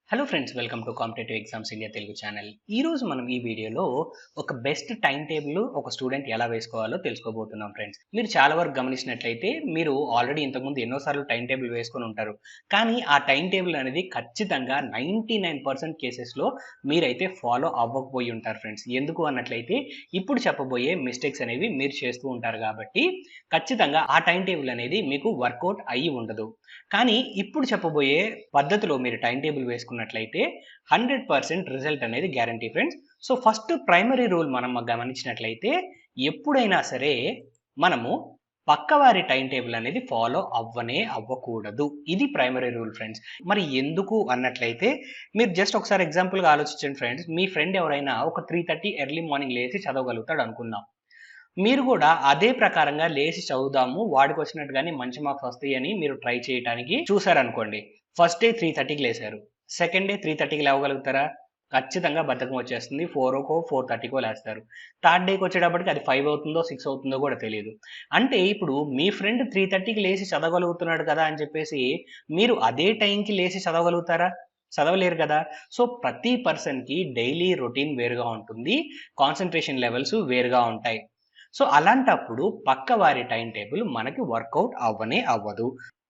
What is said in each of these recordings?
Hello friends, welcome to competitive exams India Telugu channel. ఈ రోజు మనం ఈ వీడియోలో ఒక బెస్ట్ టైం టేబుల్ ఒక స్టూడెంట్ ఎలా వేసుకోవాలో తెలుసుకోబోతున్నాం ఫ్రెండ్స్. మీరు చాలా వరకు గమనించినట్లయితే మీరు ఆల్రెడీ ఇంతకుముందు ఎన్నోసార్లు టైం టేబుల్ వేసుకొని ఉంటారు. కానీ ఆ టైం టేబుల్ అనేది ఖచ్చితంగా 99% కేసెస్లో మీరైతే ఫాలో అవ్వకపోయి ఉంటారు ఫ్రెండ్స్. ఎందుకు అన్నట్లయితే ఇప్పుడు చెప్పబోయే మిస్టేక్స్ అనేవి మీరు చేస్తూ ఉంటారు కాబట్టి ఖచ్చితంగా ఆ టైం టేబుల్ అనేది మీకు వర్కౌట్ అయ్యి ఉండదు. కానీ ఇప్పుడు చెప్పబోయే పద్ధతిలో మీరు టైం టేబుల్ వేసుకున్నట్లయితే 100% రిజల్ట్ అనేది guarantee friends. So first primary rule మనం గమనించినట్లయితే ఎప్పుడైనా సరే మనము పక్కవారి టైం టేబుల్ అనేది ఫాలో అవ్వకూడదు. ఇది ప్రైమరీ రూల్ ఫ్రెండ్స్. మరి ఎందుకు అన్నట్లయితే మీరు జస్ట్ ఒకసారి ఎగ్జాంపుల్గా ఆలోచించండి ఫ్రెండ్స్. మీ ఫ్రెండ్ ఎవరైనా ఒక 3:30 ఎర్లీ మార్నింగ్ లేచి చదవగలుగుతాడు అనుకుందాం. మీరు కూడా అదే ప్రకారంగా లేచి చదువుదాము, వాడికి వచ్చినట్టుగానే మంచి మార్క్స్ వస్తాయి అని మీరు ట్రై చేయడానికి చూసారనుకోండి. ఫస్ట్ డే 3:30కి లేసారు, సెకండ్ డే 3:30కి లేవగలుగుతారా? ఖచ్చితంగా బద్ధకం వచ్చేస్తుంది. 4కో 4:30కో లేస్తారు. థర్డ్ డేకి వచ్చేటప్పటికి అది 5 అవుతుందో 6 అవుతుందో కూడా తెలియదు. అంటే ఇప్పుడు మీ ఫ్రెండ్ 3:30కి లేచి చదవగలుగుతున్నాడు కదా అని చెప్పేసి మీరు అదే టైంకి లేచి చదవగలుగుతారా? చదవలేరు కదా. సో ప్రతి పర్సన్కి డైలీ రొటీన్ వేరుగా ఉంటుంది, కాన్సన్ట్రేషన్ లెవెల్స్ వేరుగా ఉంటాయి. సో అలాంటప్పుడు పక్క వారి టైం టేబుల్ మనకి వర్కౌట్ అవ్వదు.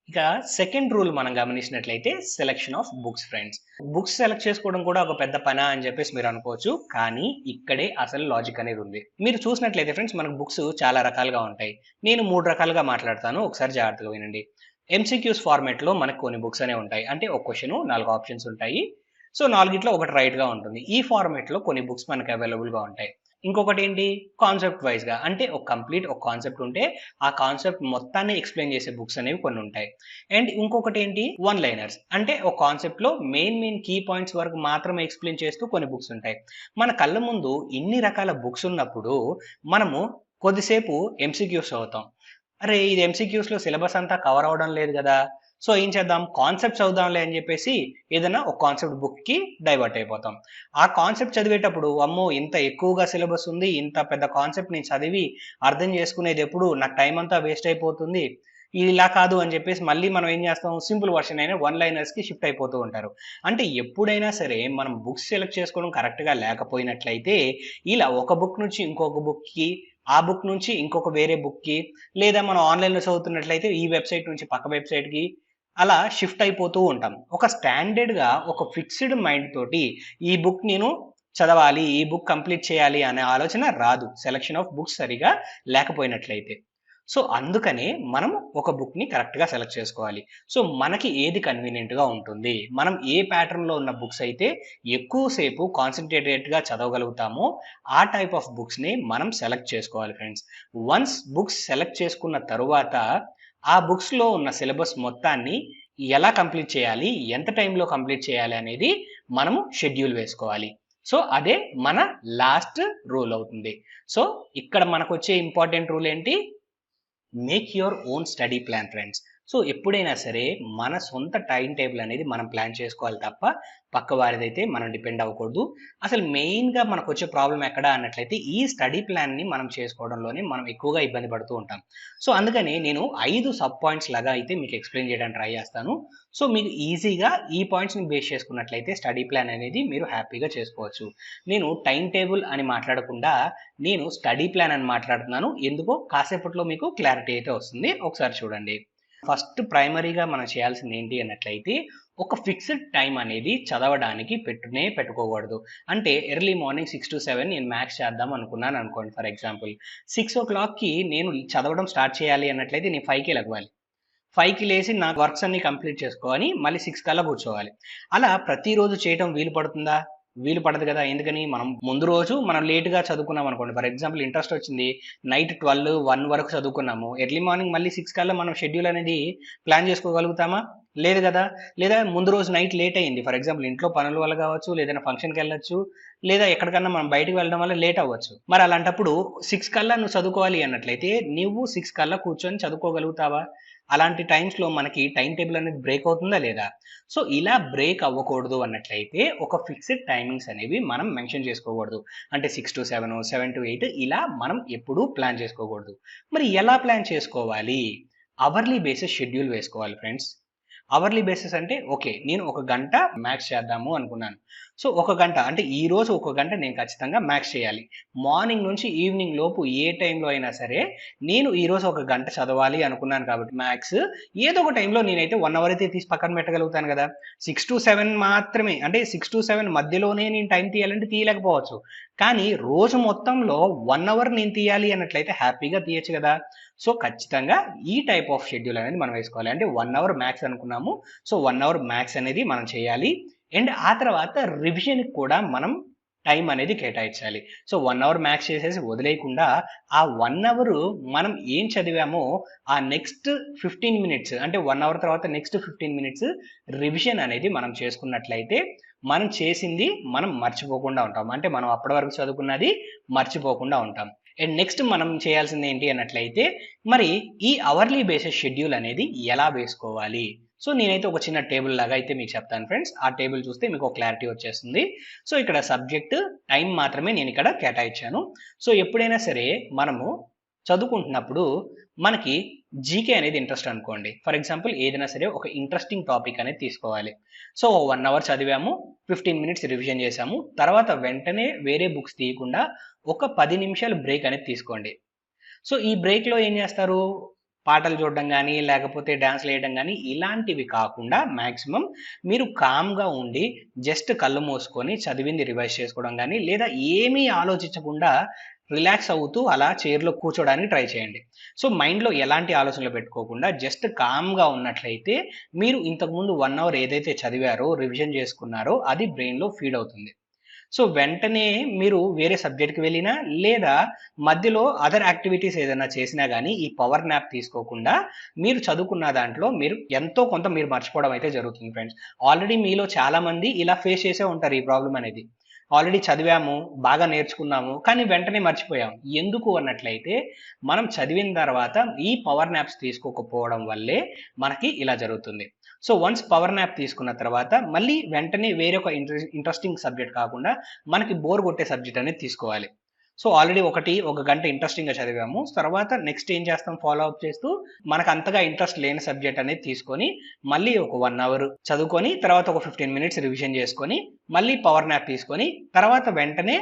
ఇక సెకండ్ రూల్ మనం గమనించినట్లయితే selection of books friends. Books select చేసుకోవడం కూడా ఒక పెద్ద పనా అని చెప్పేసి మీరు అనుకోవచ్చు. కానీ ఇక్కడే అసలు లాజిక్ అనేది ఉంది. మీరు చూసినట్లయితే ఫ్రెండ్స్, మనకు బుక్స్ చాలా రకాలుగా ఉంటాయి. నేను 3 రకాలుగా మాట్లాడతాను, ఒకసారి జాగ్రత్తగా వినండి. ఎంసీక్యూస్ ఫార్మేట్లో మనకు కొన్ని బుక్స్ అనేవి ఉంటాయి. అంటే ఒక క్వశ్చన్ 4 ఆప్షన్స్ ఉంటాయి. సో 4గిట్లో ఒకటి రైట్గా ఉంటుంది. ఈ ఫార్మేట్లో కొన్ని బుక్స్ మనకి అవైలబుల్గా ఉంటాయి. ఇంకొకటి ఏంటి, కాన్సెప్ట్ వైజ్గా, అంటే ఒక కాన్సెప్ట్ ఉంటే ఆ కాన్సెప్ట్ మొత్తాన్ని ఎక్స్ప్లెయిన్ చేసే బుక్స్ అనేవి కొన్ని ఉంటాయి. అండ్ ఇంకొకటి ఏంటి, వన్ లైనర్స్, అంటే ఒక కాన్సెప్ట్లో మెయిన్ కీ పాయింట్స్ వరకు మాత్రమే ఎక్స్ప్లెయిన్ చేస్తూ కొన్ని బుక్స్ ఉంటాయి. మన కళ్ళ ముందు ఇన్ని రకాల బుక్స్ ఉన్నప్పుడు మనము కొద్దిసేపు ఎంసీక్యూస్ చదువుతాం. అరే ఇది ఎంసీక్యూస్లో సిలబస్ అంతా కవర్ అవడం లేదు కదా, సో ఏం చేద్దాం, కాన్సెప్ట్ చదువుదాంలే అని చెప్పేసి ఏదైనా ఒక కాన్సెప్ట్ బుక్కి డైవర్ట్ అయిపోతాం. ఆ కాన్సెప్ట్ చదివేటప్పుడు అమ్మో ఇంత ఎక్కువగా సిలబస్ ఉంది, ఇంత పెద్ద కాన్సెప్ట్ నేను చదివి అర్థం చేసుకునేది ఎప్పుడు, నాకు టైం అంతా వేస్ట్ అయిపోతుంది, ఇది ఇలా కాదు అని చెప్పేసి మళ్ళీ మనం ఏం చేస్తాం, సింపుల్ వర్షన్ అయినా వన్ లైనర్స్కి షిఫ్ట్ అయిపోతూ ఉంటారు. అంటే ఎప్పుడైనా సరే మనం బుక్స్ సెలెక్ట్ చేసుకోవడం కరెక్ట్గా లేకపోయినట్లయితే ఇలా ఒక బుక్ నుంచి ఇంకొక బుక్కి, ఆ బుక్ నుంచి ఇంకొక వేరే బుక్కి, లేదా మనం ఆన్లైన్లో చదువుతున్నట్లయితే ఈ వెబ్సైట్ నుంచి పక్క వెబ్సైట్కి అలా షిఫ్ట్ అయిపోతూ ఉంటాం. ఒక స్టాండర్డ్గా ఒక ఫిక్స్డ్ మైండ్ తోటి ఈ బుక్ నేను చదవాలి, ఈ బుక్ కంప్లీట్ చేయాలి అనే ఆలోచన రాదు, సెలక్షన్ ఆఫ్ బుక్స్ సరిగా లేకపోయినట్లయితే. సో అందుకనే మనం ఒక బుక్ని కరెక్ట్గా సెలెక్ట్ చేసుకోవాలి. సో మనకి ఏది కన్వీనియంట్గా ఉంటుంది, మనం ఏ ప్యాటర్న్లో ఉన్న బుక్స్ అయితే ఎక్కువసేపు కాన్సన్ట్రేటెడ్గా చదవగలుగుతామో ఆ టైప్ ఆఫ్ బుక్స్ని మనం సెలెక్ట్ చేసుకోవాలి ఫ్రెండ్స్. వన్స్ బుక్స్ సెలెక్ట్ చేసుకున్న తరువాత ఆ బుక్స్లో ఉన్న సిలబస్ మొత్తాన్ని ఎలా కంప్లీట్ చేయాలి, ఎంత టైంలో కంప్లీట్ చేయాలి అనేది మనము షెడ్యూల్ వేసుకోవాలి. సో అదే మన లాస్ట్ రూల్ అవుతుంది. సో ఇక్కడ మనకు వచ్చే ఇంపార్టెంట్ రూల్ ఏంటి, make your own study plan friends. So ఎప్పుడైనా సరే మన సొంత టైం టేబుల్ అనేది మనం ప్లాన్ చేసుకోవాలి తప్ప పక్క వారిదైతే మనం డిపెండ్ అవ్వకూడదు. అసలు మెయిన్గా మనకు వచ్చే ప్రాబ్లం ఎక్కడ అన్నట్లయితే ఈ స్టడీ ప్లాన్ని మనం చేసుకోవడంలోనే మనం ఎక్కువగా ఇబ్బంది పడుతూ ఉంటాం. సో అందుకని నేను 5 సబ్ పాయింట్స్ లాగా అయితే మీకు ఎక్స్ప్లెయిన్ చేయడానికి ట్రై చేస్తాను. సో మీకు ఈజీగా ఈ పాయింట్స్ని బేస్ చేసుకున్నట్లయితే స్టడీ ప్లాన్ అనేది మీరు హ్యాపీగా చేసుకోవచ్చు. నేను టైం టేబుల్ అని మాట్లాడకుండా నేను స్టడీ ప్లాన్ అని మాట్లాడుతున్నాను. ఎందుకో కాసేపట్లో మీకు క్లారిటీ అయితే వస్తుంది, ఒకసారి చూడండి. ఫస్ట్ ప్రైమరీగా మనం చేయాల్సింది ఏంటి అన్నట్లయితే ఒక ఫిక్స్డ్ టైం అనేది చదవడానికి పెట్టుకోకూడదు. అంటే ఎర్లీ మార్నింగ్ 6 to 7 నేను మ్యాథ్స్ చేద్దాం అనుకున్నాను అనుకోండి. ఫర్ ఎగ్జాంపుల్ 6 o'clockకి నేను చదవడం స్టార్ట్ చేయాలి అన్నట్లయితే నేను 5కి లెగవాలి. 5కి లేచి నా వర్క్స్ అన్ని కంప్లీట్ చేసుకోవాలి, మళ్ళీ 6 కల్లా కూర్చోవాలి. అలా ప్రతిరోజు చేయటం వీలు పడుతుందా? వీలు పడదు కదా. ఎందుకని, మనం ముందు రోజు మనం లేట్గా చదువుకున్నాం అనుకోండి. ఫర్ ఎగ్జాంపుల్ ఇంట్రెస్ట్ వచ్చింది, నైట్ 12, 1 వరకు చదువుకున్నాము, ఎర్లీ మార్నింగ్ మళ్ళీ 6 కల్లా మనం షెడ్యూల్ అనేది ప్లాన్ చేసుకోగలుగుతామా? లేదు కదా. లేదా ముందు రోజు నైట్ లేట్ అయ్యింది, ఫర్ ఎగ్జాంపుల్ ఇంట్లో పనుల వల్ల కావచ్చు, లేదా ఫంక్షన్కి వెళ్ళొచ్చు, లేదా ఎక్కడికన్నా మనం బయటకు వెళ్ళడం వల్ల లేట్ అవ్వచ్చు. మరి అలాంటప్పుడు 6 కల్లా నువ్వు చదువుకోవాలి అన్నట్లయితే నువ్వు 6 కల్లా కూర్చొని చదువుకోగలుగుతావా? అలాంటి టైమ్స్లో మనకి టైం టేబుల్ అనేది బ్రేక్ అవుతుందా లేదా? సో ఇలా బ్రేక్ అవ్వకూడదు అన్నట్లయితే ఒక ఫిక్స్డ్ టైమింగ్స్ అనేవి మనం మెన్షన్ చేసుకోకూడదు. అంటే 6 to 7, 7 to 8 ఇలా మనం ఎప్పుడూ ప్లాన్ చేసుకోకూడదు. మరి ఎలా ప్లాన్ చేసుకోవాలి? అవర్లీ బేసిస్ షెడ్యూల్ వేసుకోవాలి ఫ్రెండ్స్. అవర్లీ బేసిస్ అంటే ఓకే, నేను ఒక గంట మ్యాథ్స్ చేద్దాము అనుకున్నాను. సో ఒక గంట అంటే ఈ రోజు ఒక గంట నేను ఖచ్చితంగా మ్యాథ్స్ చేయాలి. మార్నింగ్ నుంచి ఈవినింగ్ లోపు ఏ టైంలో అయినా సరే నేను ఈ రోజు ఒక గంట చదవాలి అనుకున్నాను కాబట్టి మ్యాథ్స్, ఏదో ఒక టైంలో నేనైతే 1 అవర్ అయితే తీసి పక్కన పెట్టగలుగుతాను కదా. 6 to 7 మాత్రమే, అంటే 6 to 7 మధ్యలోనే నేను టైం తీయాలంటే తీయలేకపోవచ్చు. కానీ రోజు మొత్తంలో 1 అవర్ నేను తీయాలి అన్నట్లయితే హ్యాపీగా తీయచ్చు కదా. సో ఖచ్చితంగా ఈ టైప్ ఆఫ్ షెడ్యూల్ అనేది మనం వేసుకోవాలి. అంటే 1 అవర్ మ్యాథ్స్ అనుకున్నాము, సో 1 అవర్ మ్యాథ్స్ అనేది మనం చేయాలి. అండ్ ఆ తర్వాత రివిజన్కి కూడా మనం టైం అనేది కేటాయించాలి. సో 1 అవర్ మ్యాథ్స్ చేసేసి వదిలేయకుండా ఆ 1 అవర్ మనం ఏం చదివామో ఆ నెక్స్ట్ 15 మినిట్స్, అంటే 1 అవర్ తర్వాత నెక్స్ట్ 15 మినిట్స్ రివిజన్ అనేది మనం చేసుకున్నట్లయితే మనం చేసింది మనం మర్చిపోకుండా ఉంటాం. అంటే మనం అప్పటి వరకు చదువుకున్నది మర్చిపోకుండా ఉంటాం. అండ్ నెక్స్ట్ మనం చేయాల్సింది ఏంటి అన్నట్లయితే, మరి ఈ అవర్లీ బేసిస్ షెడ్యూల్ అనేది ఎలా వేసుకోవాలి? సో నేనైతే ఒక చిన్న టేబుల్ లాగా అయితే మీకు చెప్తాను ఫ్రెండ్స్. ఆ టేబుల్ చూస్తే మీకు ఒక క్లారిటీ వచ్చేస్తుంది. సో ఇక్కడ సబ్జెక్ట్ టైం మాత్రమే నేను ఇక్కడ కేటాయించాను. సో ఎప్పుడైనా సరే మనము చదువుకుంటున్నప్పుడు మనకి జీకే అనేది ఇంట్రెస్ట్ అనుకోండి. ఫర్ ఎగ్జాంపుల్ ఏదైనా సరే ఒక ఇంట్రెస్టింగ్ టాపిక్ అనేది తీసుకోవాలి. సో 1 అవర్ చదివాము, 15 మినిట్స్ రివిజన్ చేసాము, తర్వాత వెంటనే వేరే బుక్స్ తీయకుండా ఒక 10 నిమిషాలు బ్రేక్ అనేది తీసుకోండి. సో ఈ బ్రేక్లో ఏం చేస్తారు? పాటలు చూడడం కానీ, లేకపోతే డాన్స్లు వేయడం కానీ, ఇలాంటివి కాకుండా మ్యాక్సిమం మీరు కామ్గా ఉండి జస్ట్ కళ్ళు మూసుకొని చదివింది రివైజ్ చేసుకోవడం కానీ, లేదా ఏమీ ఆలోచించకుండా రిలాక్స్ అవుతూ అలా చైర్లో కూర్చోడానికి ట్రై చేయండి. సో మైండ్లో ఎలాంటి ఆలోచనలు పెట్టుకోకుండా జస్ట్ కామ్గా ఉన్నట్లయితే మీరు ఇంతకుముందు 1 అవర్ ఏదైతే చదివారో, రివిజన్ చేసుకున్నారో అది బ్రెయిన్లో ఫీడ్ అవుతుంది. సో వెంటనే మీరు వేరే సబ్జెక్ట్కి వెళ్ళినా, లేదా మధ్యలో అదర్ యాక్టివిటీస్ ఏదైనా చేసినా కానీ ఈ పవర్ న్యాప్ తీసుకోకుండా మీరు చదువుకున్న దాంట్లో మీరు ఎంతో కొంత మీరు మర్చిపోవడం అయితే జరుగుతుంది ఫ్రెండ్స్. ఆల్రెడీ మీలో చాలా మంది ఇలా ఫేస్ చేసే ఉంటారు ఈ ప్రాబ్లం అనేది. ఆల్రెడీ చదివాము, బాగా నేర్చుకున్నాము, కానీ వెంటనే మర్చిపోయాం. ఎందుకు అన్నట్లయితే మనం చదివిన తర్వాత ఈ పవర్ న్యాప్స్ తీసుకోకపోవడం వల్లే మనకి ఇలా జరుగుతుంది. సో వన్స్ పవర్ న్యాప్ తీసుకున్న తర్వాత మళ్ళీ వెంటనే వేరే ఒక ఇంట్రెస్టింగ్ సబ్జెక్ట్ కాకుండా మనకి బోర్ కొట్టే సబ్జెక్ట్ అనేది తీసుకోవాలి. సో ఆల్రెడీ ఒక గంట ఇంట్రెస్టింగ్గా చదివాము, తర్వాత నెక్స్ట్ ఏం చేస్తాం, ఫాలో అప్ చేస్తూ మనకు అంతగా ఇంట్రెస్ట్ లేని సబ్జెక్ట్ అనేది తీసుకొని మళ్ళీ ఒక 1 అవర్ చదువుకొని, తర్వాత ఒక 15 మినిట్స్ రివిజన్ చేసుకొని, మళ్ళీ పవర్ న్యాప్ తీసుకొని, తర్వాత వెంటనే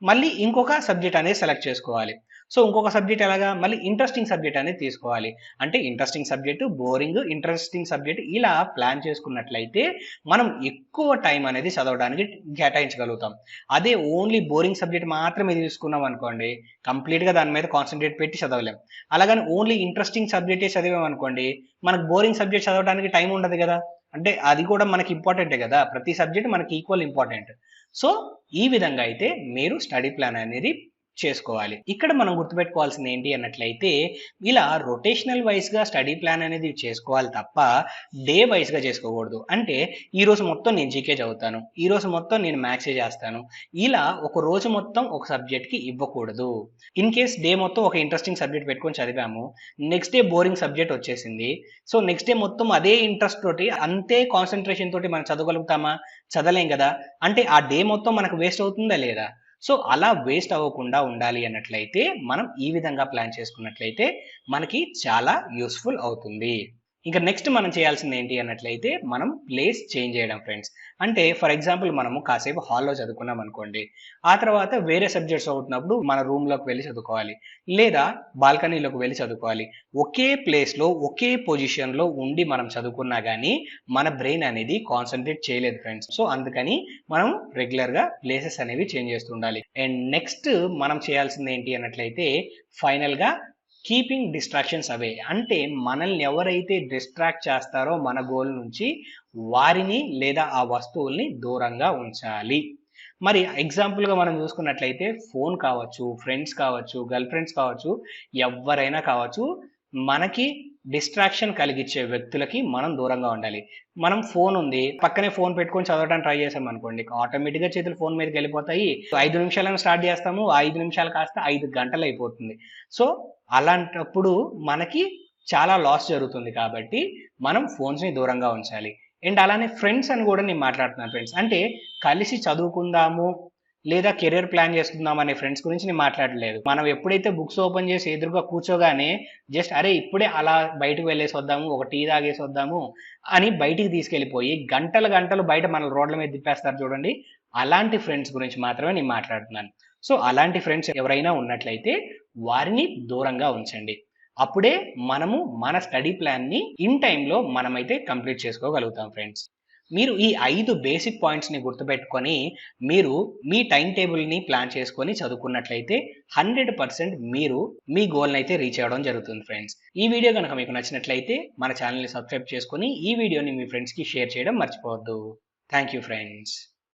మళ్ళీ ఇంకొక సబ్జెక్ట్ అనేది సెలెక్ట్ చేసుకోవాలి. సో ఇంకొక సబ్జెక్ట్ ఎలాగా, మళ్ళీ ఇంట్రెస్టింగ్ సబ్జెక్ట్ అనేది తీసుకోవాలి. అంటే interesting subject, boring, interesting subject ఇలా ప్లాన్ చేసుకున్నట్లయితే మనం ఎక్కువ టైం అనేది చదవడానికి కేటాయించగలుగుతాం. అదే ఓన్లీ బోరింగ్ సబ్జెక్ట్ మాత్రమే తీసుకున్నాం అనుకోండి, కంప్లీట్గా దాని మీద కాన్సన్ట్రేట్ పెట్టి చదవలేం. అలాగని ఓన్లీ ఇంట్రెస్టింగ్ సబ్జెక్టే చదివాం అనుకోండి, మనకు బోరింగ్ సబ్జెక్ట్ చదవడానికి టైం ఉండదు కదా. అంటే అది కూడా మనకి ఇంపార్టెంటే కదా, ప్రతి సబ్జెక్ట్ మనకి ఈక్వల్ ఇంపార్టెంట్. సో ఈ విధంగా అయితే మీరు స్టడీ ప్లాన్ అనేది చేసుకోవాలి. ఇక్కడ మనం గుర్తుపెట్టుకోవాల్సింది ఏంటి అన్నట్లయితే, ఇలా రొటేషనల్ వైజ్గా స్టడీ ప్లాన్ అనేది చేసుకోవాలి తప్ప డే వైజ్గా చేసుకోకూడదు. అంటే ఈ రోజు మొత్తం నేను జీకే చదువుతాను, ఈ రోజు మొత్తం నేను మ్యాథ్సే చేస్తాను, ఇలా ఒక రోజు మొత్తం ఒక సబ్జెక్ట్కి ఇవ్వకూడదు. ఇన్ కేస్ డే మొత్తం ఒక ఇంట్రెస్టింగ్ సబ్జెక్ట్ పెట్టుకొని చదివాము, నెక్స్ట్ డే బోరింగ్ సబ్జెక్ట్ వచ్చేసింది, సో నెక్స్ట్ డే మొత్తం అదే ఇంట్రెస్ట్ తోటి అంతే కాన్సన్ట్రేషన్ తోటి మనం చదవగలుగుతామా? చదవలేం కదా. అంటే ఆ డే మొత్తం మనకు వేస్ట్ అవుతుందా లేదా? సో అలా వేస్ట్ అవ్వకుండా ఉండాలి అన్నట్లయితే మనం ఈ విధంగా ప్లాన్ చేసుకున్నట్లయితే మనకి చాలా యూస్ఫుల్ అవుతుంది. ఇంకా నెక్స్ట్ మనం చేయాల్సింది ఏంటి అన్నట్లయితే, మనం ప్లేస్ చేంజ్ చేయడం ఫ్రెండ్స్. అంటే ఫర్ ఎగ్జాంపుల్ మనము కాసేపు హాల్లో చదువుకున్నాం అనుకోండి, ఆ తర్వాత వేరే సబ్జెక్ట్స్ అవుతున్నప్పుడు మన రూమ్లోకి వెళ్ళి చదువుకోవాలి, లేదా బాల్కనీలోకి వెళ్ళి చదువుకోవాలి. ఒకే ప్లేస్లో ఒకే పొజిషన్లో ఉండి మనం చదువుకున్నా కానీ మన బ్రెయిన్ అనేది కాన్సన్ట్రేట్ చేయలేదు ఫ్రెండ్స్. సో అందుకని మనం రెగ్యులర్గా ప్లేసెస్ అనేవి చేంజ్ చేస్తూ ఉండాలి. అండ్ నెక్స్ట్ మనం చేయాల్సింది ఏంటి అన్నట్లయితే, ఫైనల్గా కీపింగ్ డిస్ట్రాక్షన్స్ అవే. అంటే మనల్ని ఎవరైతే డిస్ట్రాక్ట్ చేస్తారో మన గోల్ నుంచి, వారిని లేదా ఆ వస్తువుల్ని దూరంగా ఉంచాలి. మరి ఎగ్జాంపుల్గా మనం చూసుకున్నట్లయితే ఫోన్ కావచ్చు, ఫ్రెండ్స్ కావచ్చు, గర్ల్ ఫ్రెండ్స్ కావచ్చు, ఎవరైనా కావచ్చు, మనకి డిస్ట్రాక్షన్ కలిగించే వ్యక్తులకి మనం దూరంగా ఉండాలి. మనం ఫోన్ ఉంది, పక్కనే ఫోన్ పెట్టుకొని చదవడానికి ట్రై చేసాం అనుకోండి, ఆటోమేటిక్గా చేతులు ఫోన్ మీదకి వెళ్ళిపోతాయి. 5 నిమిషాలను స్టార్ట్ చేస్తాము, 5 నిమిషాలు కాస్త 5 గంటలు అయిపోతుంది. సో అలాంటప్పుడు మనకి చాలా లాస్ జరుగుతుంది. కాబట్టి మనం ఫోన్స్ని దూరంగా ఉంచాలి. అండ్ అలానే ఫ్రెండ్స్ అని కూడా నేను మాట్లాడుతున్నాను ఫ్రెండ్స్. అంటే కలిసి చదువుకుందాము, లేదా కెరీర్ ప్లాన్ చేసుకుందాం అనే ఫ్రెండ్స్ గురించి నేను మాట్లాడలేదు. మనం ఎప్పుడైతే బుక్స్ ఓపెన్ చేసి ఎదురుగా కూర్చోగానే జస్ట్ అరే ఇప్పుడే అలా బయటకు వెళ్ళేసి వద్దాము, ఒక టీ తాగేసి వద్దాము అని బయటికి తీసుకెళ్ళిపోయి గంటలు గంటలు బయట మన రోడ్ల మీద తిప్పేస్తారు చూడండి. అలాంటి ఫ్రెండ్స్ గురించి మాత్రమే నేను మాట్లాడుతున్నాను. సో అలాంటి ఫ్రెండ్స్ ఎవరైనా ఉన్నట్లయితే వారిని దూరంగా ఉంచండి. అప్పుడే మనము మన స్టడీ ప్లాన్ని ఇన్ టైంలో మనమైతే కంప్లీట్ చేసుకోగలుగుతాం ఫ్రెండ్స్. మీరు ఈ 5 బేసిక్ పాయింట్స్ని గుర్తుపెట్టుకొని మీరు మీ టైం టేబుల్ని ప్లాన్ చేసుకొని చదువుకున్నట్లయితే 100% మీరు మీ గోల్ని అయితే రీచ్ అవ్వడం జరుగుతుంది ఫ్రెండ్స్. ఈ వీడియో కనుక మీకు నచ్చినట్లయితే మన ఛానల్ని సబ్స్క్రైబ్ చేసుకొని ఈ వీడియోని మీ ఫ్రెండ్స్కి షేర్ చేయడం మర్చిపోవద్దు. Thank you friends.